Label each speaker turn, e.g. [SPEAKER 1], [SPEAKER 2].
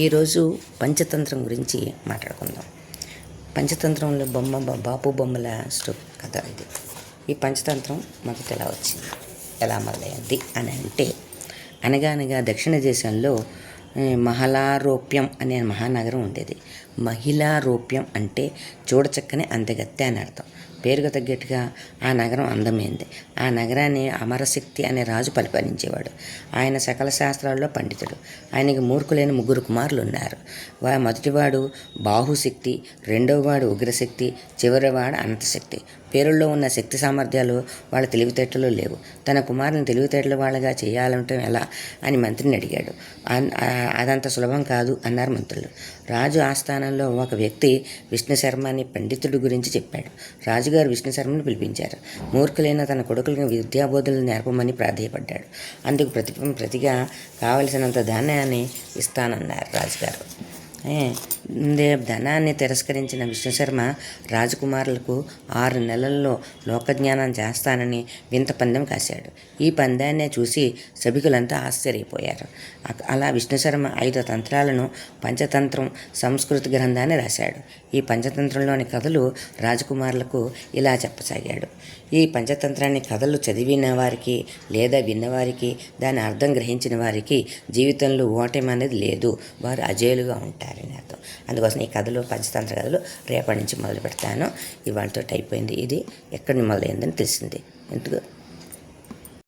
[SPEAKER 1] ఈరోజు పంచతంత్రం గురించి మాట్లాడుకుందాం. పంచతంత్రంలో బాపు బొమ్మల కథ ఇది. ఈ పంచతంత్రం మొదట ఎలా వచ్చింది, ఎలా మొదలైంది అని అంటే, అనగా దక్షిణ దేశంలో మహలారోప్యం అనే మహానగరం ఉండేది. మహిళారోప్యం అంటే చూడచక్కని అందగత్తె అని అర్థం. పేరుకు తగ్గట్టుగా ఆ నగరం అందమైంది. ఆ నగరాన్ని అమరశక్తి అనే రాజు పరిపాలించేవాడు. ఆయన సకల శాస్త్రాల్లో పండితుడు. ఆయనకి మూర్ఖులైన 3 కుమారులు ఉన్నారు. మొదటివాడు బాహుశక్తి, రెండవవాడు ఉగ్రశక్తి, చివరివాడు అనంతశక్తి. పేరుల్లో ఉన్న శక్తి సామర్థ్యాలు వాళ్ళ తెలివితేటలు లేవు. తన కుమారుని తెలివితేటల వాళ్ళగా చేయాలంటే ఎలా అని మంత్రిని అడిగాడు. అదంత సులభం కాదు అన్నారు మంత్రులు. రాజు ఆస్థానంలో ఒక వ్యక్తి విష్ణుశర్మ అనే పండితుడి గురించి చెప్పాడు. రాజుగారు విష్ణుశర్మను పిలిపించారు. మూర్ఖులైన తన కొడుకులకు విద్యాబోధులను నేర్పమని ప్రాధేయపడ్డాడు. అందుకు ప్రతిగా కావలసినంత ధనాన్ని ఇస్తానన్నారు రాజుగారు. ధనాన్ని తిరస్కరించిన విష్ణుశర్మ రాజకుమారులకు 6 నెలల్లో లోకజ్ఞానం చేస్తానని వింత పందెం కాశాడు. ఈ పందాన్నే చూసి సభికులంతా ఆశ్చర్యపోయారు. అలా విష్ణుశర్మ 5 తంత్రాలను పంచతంత్రం సంస్కృత గ్రంథాన్ని రాశాడు. ఈ పంచతంత్రంలోని కథలు రాజకుమారులకు ఇలా చెప్పసాగాడు. ఈ పంచతంత్రాన్ని కథలు చదివిన వారికి లేదా విన్నవారికి, దాని అర్థం గ్రహించిన వారికి జీవితంలో ఓటమి అనేది లేదు, వారు అజేయులుగా ఉంటారని అర్థం. అందుకోసం ఈ కథలు, పంచతంత్ర కథలు రేపటి నుంచి మొదలు పెడతాను. ఇవాళతో అయిపోయింది. ఇది ఎక్కడి మొదలైందని తెలిసింది. ఎందుకు